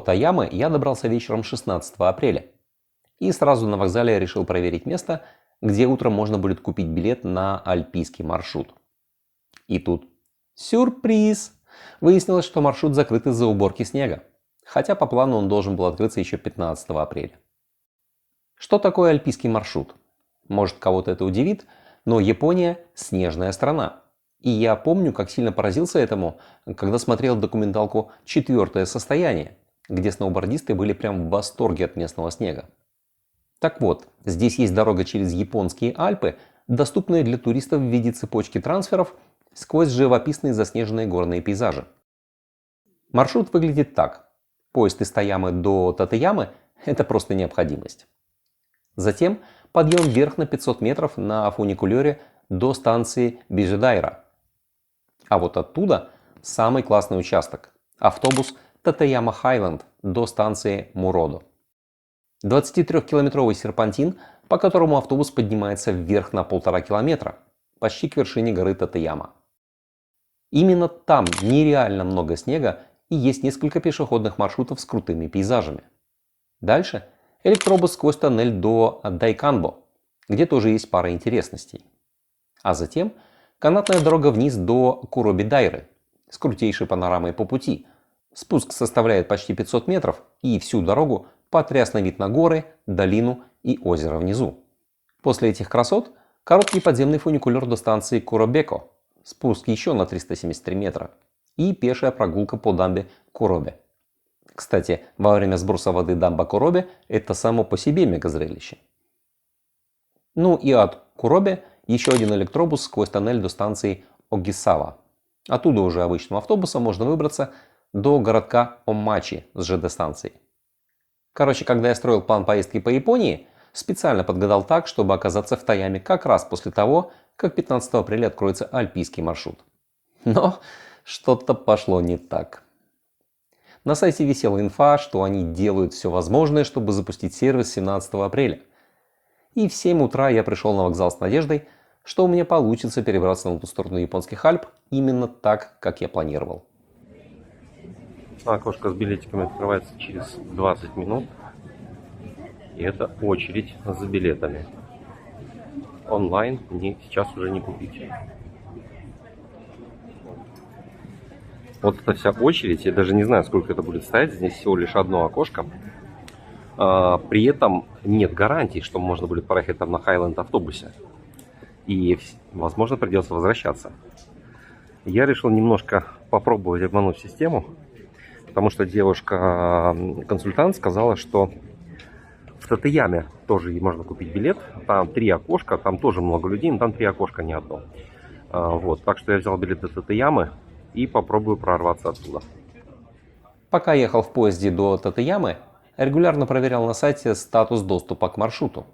До Таямы я добрался вечером 16 апреля. И сразу на вокзале решил проверить место, где утром можно будет купить билет на альпийский маршрут. И тут сюрприз! Выяснилось, что маршрут закрыт из-за уборки снега. Хотя по плану он должен был открыться еще 15 апреля. Что такое альпийский маршрут? Может, кого-то это удивит, но Япония – снежная страна. И я помню, как сильно поразился этому, когда смотрел документалку «Четвертое состояние», где сноубордисты были прям в восторге от местного снега. Так вот, здесь есть дорога через японские Альпы, доступная для туристов в виде цепочки трансферов сквозь живописные заснеженные горные пейзажи. Маршрут выглядит так. Поезд из Таямы до Татеямы – это просто необходимость. Затем подъем вверх на 500 метров на фуникулере до станции Бижидайра. А вот оттуда самый классный участок – автобус Татеяма Хайленд до станции Муродо. 23-километровый серпантин, по которому автобус поднимается вверх на 1,5 километра, почти к вершине горы Татеяма. Именно там нереально много снега и есть несколько пешеходных маршрутов с крутыми пейзажами. Дальше электробус сквозь тоннель до Дайканбо, где тоже есть пара интересностей. А затем канатная дорога вниз до Куроби-Дайры с крутейшей панорамой по пути. Спуск составляет почти 500 метров и всю дорогу потрясный вид на горы, долину и озеро внизу. После этих красот короткий подземный фуникулер до станции Куробеко, спуск еще на 373 метра и пешая прогулка по дамбе Куробе. Кстати, во время сброса воды дамба Куробе это само по себе мегазрелище. Ну и от Куробе еще один электробус сквозь тоннель до станции Огисава. Оттуда уже обычным автобусом можно выбраться до городка Оммачи с ЖД-станцией. Короче, когда я строил план поездки по Японии, специально подгадал так, чтобы оказаться в Таяме как раз после того, как 15 апреля откроется альпийский маршрут. Но что-то пошло не так. На сайте висела инфа, что они делают все возможное, чтобы запустить сервис 17 апреля. И в 7 утра я пришел на вокзал с надеждой, что у меня получится перебраться на ту сторону японских Альп именно так, как я планировал. Окошко с билетиками открывается через 20 минут. И это очередь за билетами. Онлайн сейчас уже не купить. Вот эта вся очередь, я даже не знаю, сколько это будет стоять. Здесь всего лишь одно окошко. При этом нет гарантии, что можно будет проехать там на Хайленд автобусе. И, возможно, придется возвращаться. Я решил немножко попробовать обмануть систему. Потому что девушка-консультант сказала, что в Татеяме тоже можно купить билет. Там 3 окошка, там тоже много людей, но там 3 окошка, не одно. Вот, так что я взял билет до Татеямы и попробую прорваться оттуда. Пока ехал в поезде до Татеямы, регулярно проверял на сайте статус доступа к маршруту.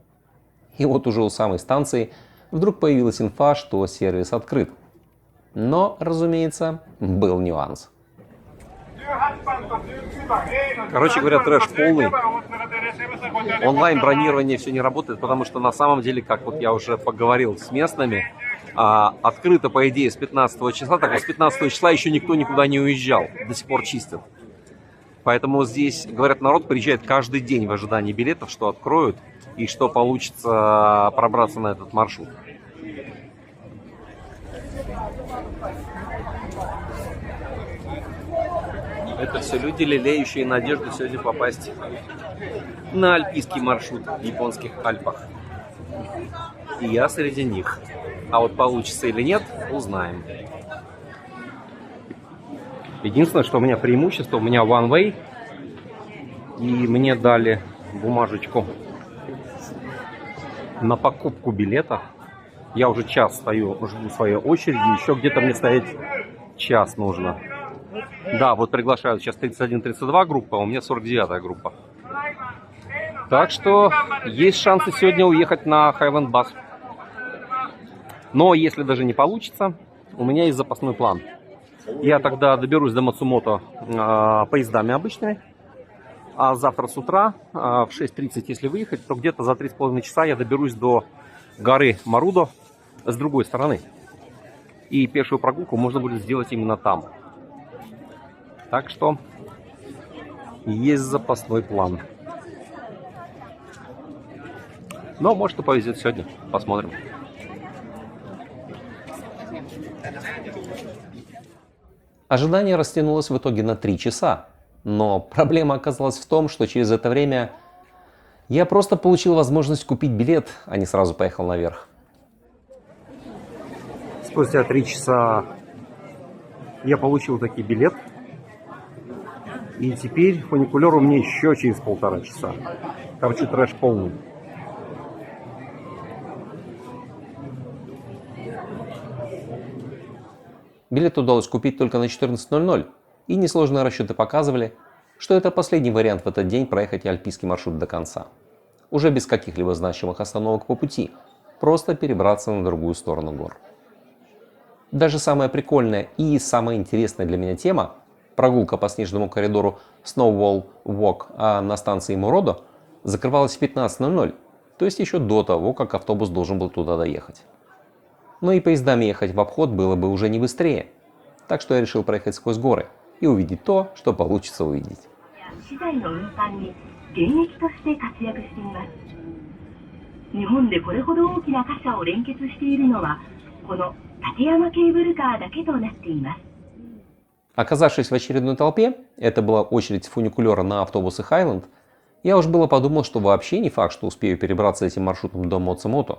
И вот уже у самой станции вдруг появилась инфа, что сервис открыт. Но, разумеется, был нюанс. Короче говоря, трэш полный. Онлайн-бронирование все не работает, потому что на самом деле, как вот я уже поговорил с местными, открыто, по идее, с 15 числа, так вот с 15 числа еще никто никуда не уезжал, до сих пор чистят. Поэтому здесь, говорят, народ приезжает каждый день в ожидании билетов, что откроют и что получится пробраться на этот маршрут. Это все люди, лелеющие надежду сегодня попасть на альпийский маршрут в японских Альпах. И я среди них. А вот получится или нет, узнаем. Единственное, что у меня преимущество, у меня one way. И мне дали бумажечку на покупку билета. Я уже час стою, жду своей очереди. Еще где-то мне стоять час нужно. Да, вот приглашают сейчас 31-32 группа, а у меня 49-я группа. Так что есть шансы сегодня уехать на Хайленд Бас. Но если даже не получится, у меня есть запасной план. Я тогда доберусь до Мацумото поездами обычными. А завтра с утра в 6:30, если выехать, то где-то за 3,5 часа я доберусь до горы Марудо с другой стороны. И пешую прогулку можно будет сделать именно там. Так что есть запасной план. Но может и повезет сегодня. Посмотрим. Ожидание растянулось в итоге на 3 часа. Но проблема оказалась в том, что через это время я просто получил возможность купить билет, а не сразу поехал наверх. Спустя 3 часа я получил таки билет. И теперь фуникулер у меня еще через 1,5 часа. Короче, трэш полный. Билет удалось купить только на 14:00, и несложные расчеты показывали, что это последний вариант в этот день проехать альпийский маршрут до конца. Уже без каких-либо значимых остановок по пути, просто перебраться на другую сторону гор. Даже самая прикольная и самая интересная для меня тема – прогулка по снежному коридору Snowwall Walk на станции Муродо закрывалась в 15:00, то есть еще до того, как автобус должен был туда доехать. Но и поездами ехать в обход было бы уже не быстрее, так что я решил проехать сквозь горы и увидеть то, что получится увидеть. 資材の運搬に現役として活躍しています。日本でこれほど大きな貨車を連結しているのはこの立山ケーブルカーだけとなっています。 Оказавшись в очередной толпе, это была очередь фуникулера на автобусы Highland, я уж было подумал, что вообще не факт, что успею перебраться этим маршрутом до Моцумото.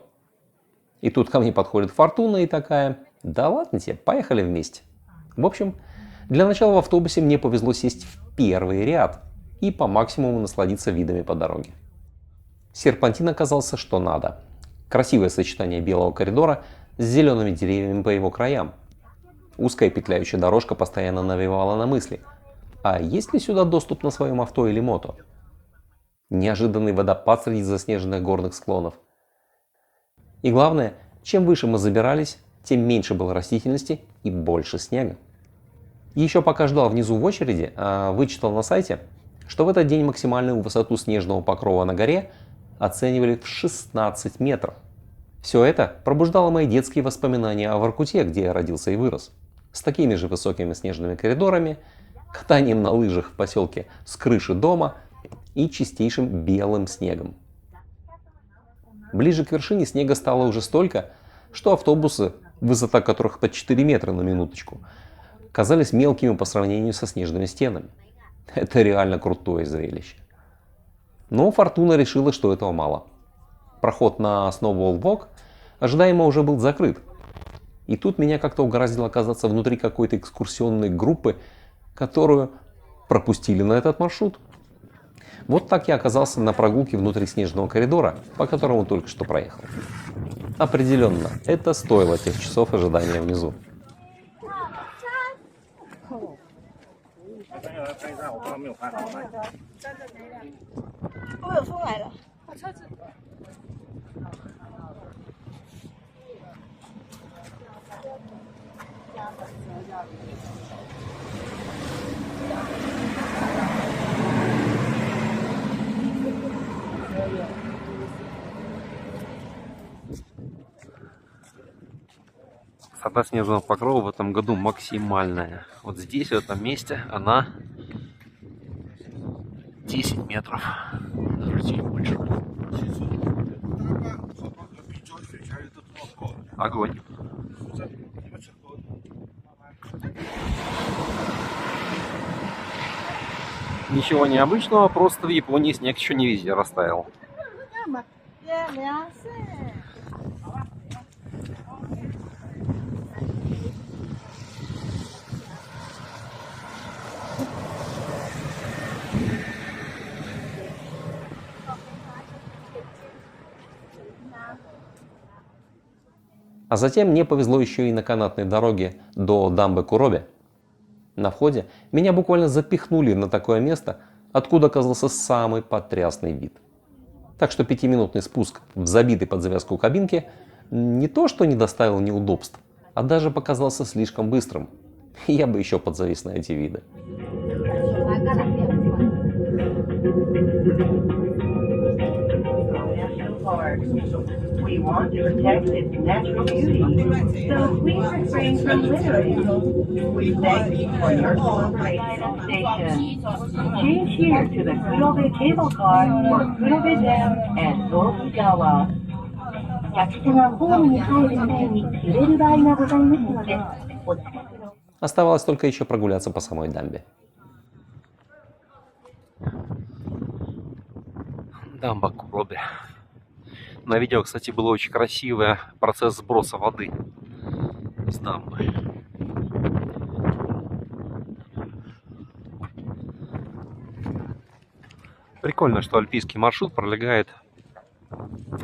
И тут ко мне подходит Фортуна и такая: да ладно тебе, поехали вместе. В общем, для начала в автобусе мне повезло сесть в первый ряд и по максимуму насладиться видами по дороге. Серпантин оказался что надо. Красивое сочетание белого коридора с зелеными деревьями по его краям. Узкая петляющая дорожка постоянно навевала на мысли: а есть ли сюда доступ на своем авто или мото? Неожиданный водопад среди заснеженных горных склонов. И главное, чем выше мы забирались, тем меньше было растительности и больше снега. Еще пока ждал внизу в очереди, вычитал на сайте, что в этот день максимальную высоту снежного покрова на горе оценивали в 16 метров. Все это пробуждало мои детские воспоминания о Воркуте, где я родился и вырос. С такими же высокими снежными коридорами, катанием на лыжах в поселке с крыши дома и чистейшим белым снегом. Ближе к вершине снега стало уже столько, что автобусы, высота которых под 4 метра на минуточку, казались мелкими по сравнению со снежными стенами. Это реально крутое зрелище. Но Фортуна решила, что этого мало. Проход на Snowwall Walk ожидаемо уже был закрыт. И тут меня как-то угораздило оказаться внутри какой-то экскурсионной группы, которую пропустили на этот маршрут. Вот так я оказался на прогулке внутри снежного коридора, по которому только что проехал. Определенно, это стоило тех часов ожидания внизу. Высота снежного покрова в этом году максимальная. Вот здесь, в этом месте, она 10 метров. Даже чуть больше. Огонь. Ничего необычного, просто в Японии снег еще не везде растаял. А затем мне повезло еще и на канатной дороге до дамбы Куроби. На входе меня буквально запихнули на такое место, откуда оказался самый потрясный вид. Так что 5-минутный спуск в забитой под завязку кабинке не то что не доставил неудобств, а даже показался слишком быстрым. Я бы еще подзавис на эти виды. We want to protect its natural beauty, so please refrain from littering. We thank you for your cooperation. Station. Change here to the Kurobe Cable Car for Kurobe Dam and Tokugawa. 客車がホームに入る際に揺れる場合がございますので、お近くの Оставалось только еще прогуляться по самой дамбе. Дамба Куроби. На видео, кстати, был очень красивый процесс сброса воды с дамбы. Прикольно, что альпийский маршрут пролегает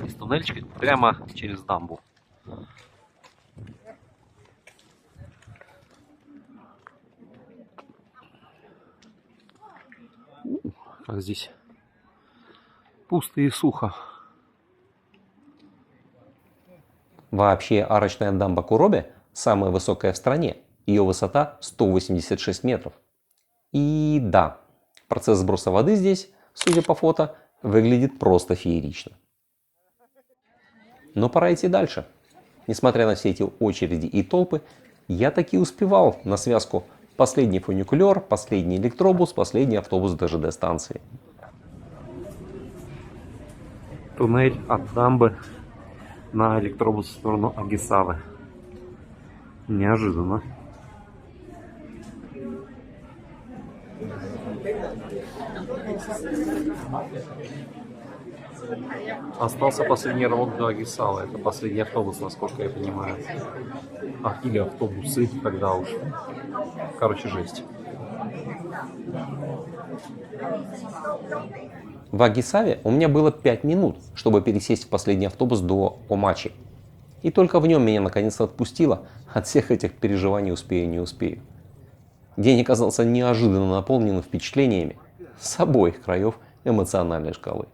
из туннельчика прямо через дамбу. Как здесь пусто и сухо. Вообще арочная дамба Куроби самая высокая в стране. Ее высота 186 метров. И да, процесс сброса воды здесь, судя по фото, выглядит просто феерично. Но пора идти дальше. Несмотря на все эти очереди и толпы, я таки успевал на связку последний фуникулер, последний электробус, последний автобус ДЖД станции. Туннель от дамбы на электробус в сторону Агисавы. Неожиданно. Остался последний рывок до Агисавы. Это последний автобус, насколько я понимаю. Или автобусы, тогда уж. Короче, жесть. В Агисаве у меня было 5 минут, чтобы пересесть в последний автобус до Омачи. И только в нем меня наконец-то отпустило от всех этих переживаний успею, не успею. День оказался неожиданно наполненным впечатлениями с обоих краев эмоциональной шкалы.